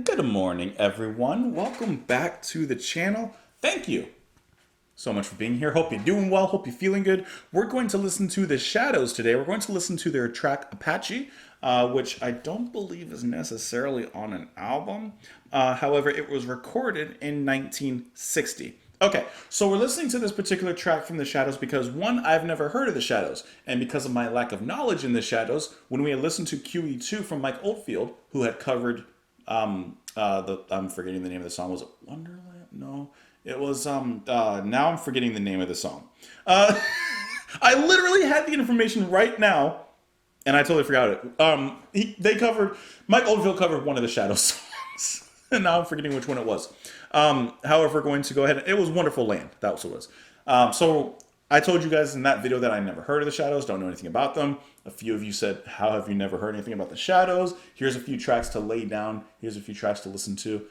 Good morning, everyone. Welcome back to the channel. Thank you so much for being here. Hope you're doing well. Hope you're feeling good. We're going to listen to the Shadows today. We're going to listen to their track Apache, which I don't believe is necessarily on an album. However, it was recorded in 1960. Okay, so we're listening to this particular track from the Shadows because, one, I've never heard of the Shadows, and because of my lack of knowledge in the Shadows, when we had listened to QE2 from Mike Oldfield, who had covered I'm forgetting the name of the song. Was it Wonderland? No, it was now I'm forgetting the name of the song. I literally had the information right now, and I totally forgot it. Mike Oldfield covered one of the Shadows songs, and now I'm forgetting which one it was. However, we're going to go ahead. It was Wonderful Land. That was what it was. So I told you guys in that video that I never heard of the Shadows, don't know anything about them. A few of you said, how have you never heard anything about the Shadows? Here's a few tracks to lay down. Here's a few tracks to listen to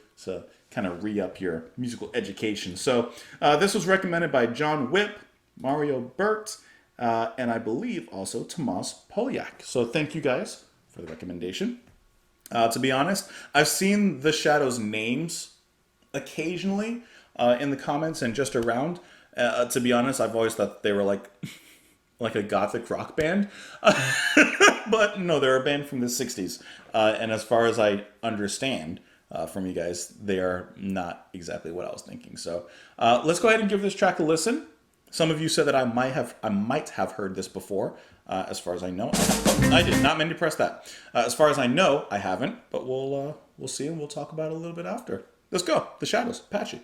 kind of re-up your musical education. So this was recommended by John Whip, Mario Burt, and I believe also Tomas Polyak. So thank you guys for the recommendation. To be honest, I've seen the Shadows names occasionally in the comments and just around. To be honest, I've always thought they were like a gothic rock band. But no, they're a band from the 60s. And as far as I understand from you guys, they are not exactly what I was thinking. So let's go ahead and give this track a listen. Some of you said that I might have heard this before. As far as I know, I did not mean to press that. As far as I know, I haven't. But we'll see, and we'll talk about it a little bit after. Let's go. The Shadows, Apache.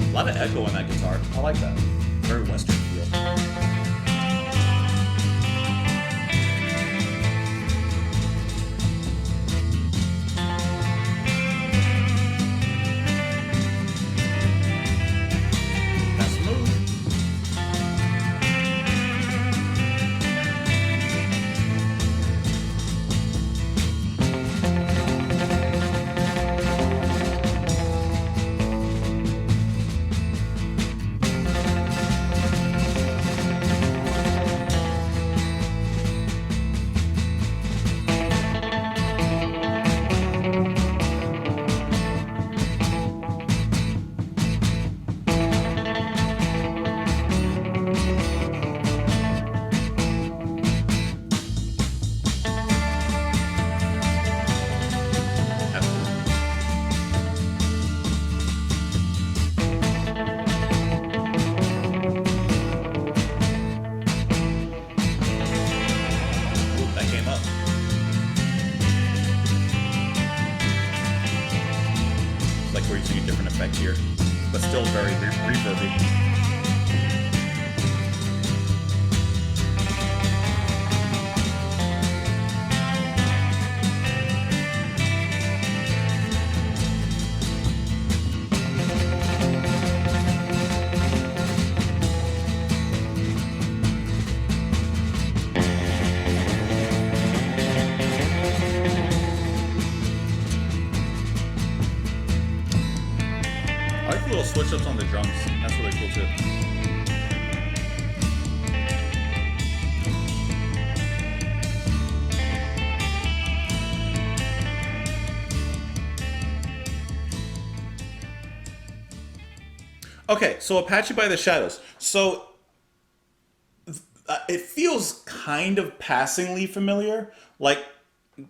A lot of echo in that guitar. I like that. Very Western feel. That's smooth. Like we're using a different effect here, but still very reverby. I like the little switch ups on the drums. That's really cool too. Okay, so Apache by the Shadows. So it feels kind of passingly familiar, like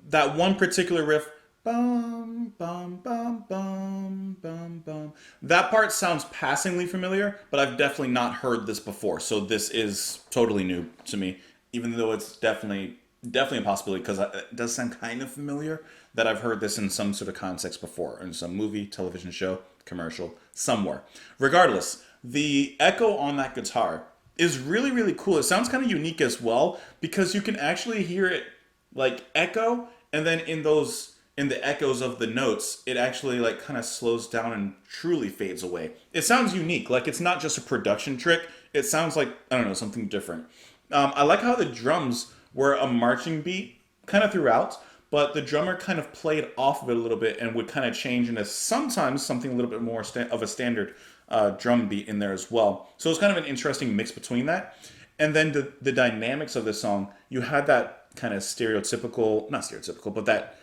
that one particular riff. bum, bum, bum, bum, bum, bum. That part sounds passingly familiar, but I've definitely not heard this before. So this is totally new to me, even though it's definitely a possibility because it does sound kind of familiar that I've heard this in some sort of context before, in some movie, television show, commercial, somewhere. Regardless, the echo on that guitar is really, really cool. It sounds kind of unique as well because you can actually hear it like echo, and then in the echoes of the notes, it actually like kind of slows down and truly fades away. It sounds unique. Like it's not just a production trick. It sounds like, I don't know, something different. I like how the drums were a marching beat kind of throughout, but the drummer kind of played off of it a little bit and would kind of change into sometimes something a little bit more of a standard drum beat in there as well. So it's kind of an interesting mix between that. And then the dynamics of the song, you had that kind of stereotypical, not stereotypical, but that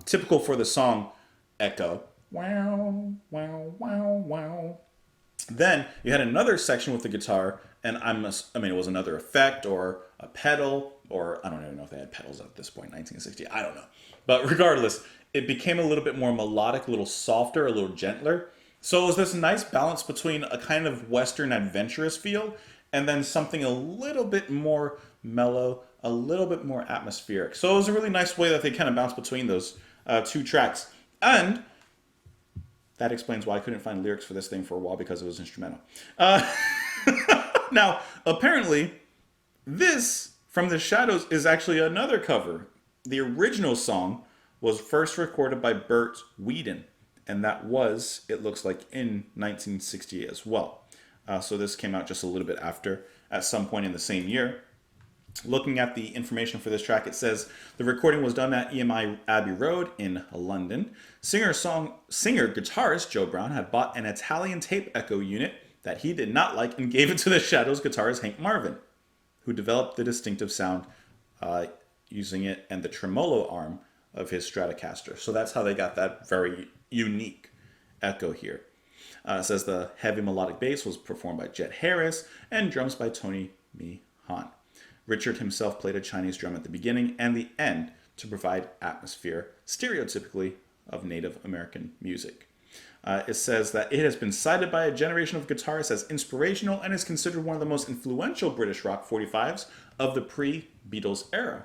typical for the song echo. Wow, wow, wow, wow. Then you had another section with the guitar, and I mean, it was another effect or a pedal, or I don't even know if they had pedals at this point, 1960. I don't know. But regardless, it became a little bit more melodic, a little softer, a little gentler. So it was this nice balance between a kind of Western adventurous feel and then something a little bit more mellow, a little bit more atmospheric. So it was a really nice way that they kind of bounced between those two tracks. And that explains why I couldn't find lyrics for this thing for a while because it was instrumental. Now, apparently, this from the Shadows is actually another cover. The original song was first recorded by Bert Weedon, and that was, it looks like, in 1968 as well. So this came out just a little bit after, at some point in the same year. Looking at the information for this track, it says the recording was done at EMI Abbey Road in London. Singer-guitarist Joe Brown had bought an Italian tape echo unit that he did not like and gave it to the Shadows guitarist Hank Marvin, who developed the distinctive sound using it and the tremolo arm of his Stratocaster. So that's how they got that very unique echo here. It says the heavy melodic bass was performed by Jet Harris and drums by Tony Meehan. Richard himself played a Chinese drum at the beginning and the end to provide atmosphere, stereotypically of Native American music. It says that it has been cited by a generation of guitarists as inspirational and is considered one of the most influential British rock 45s of the pre-Beatles era.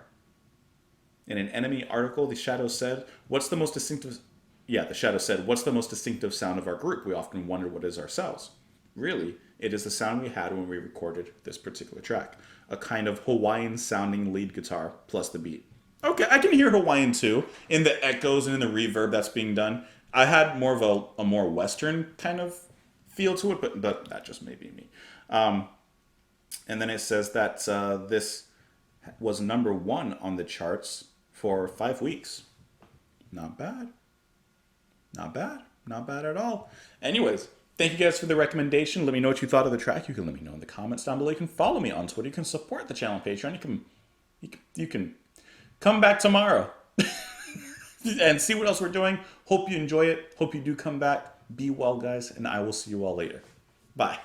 In an Enemy article, the Shadows said, "What's the most distinctive?" Yeah, the Shadows said, "What's the most distinctive sound of our group? We often wonder what is ourselves. Really, it is the sound we had when we recorded this particular track. A kind of Hawaiian-sounding lead guitar plus the beat." Okay, I can hear Hawaiian too in the echoes and in the reverb that's being done. I had more of a more Western kind of feel to it, but that just may be me. And then it says that this was number 1 on the charts for 5 weeks. Not bad. Not bad. Not bad at all. Anyways, thank you guys for the recommendation. Let me know what you thought of the track. You can let me know in the comments down below. You can follow me on Twitter. You can support the channel on Patreon. You can come back tomorrow and see what else we're doing. Hope you enjoy it. Hope you do come back. Be well, guys, and I will see you all later. Bye.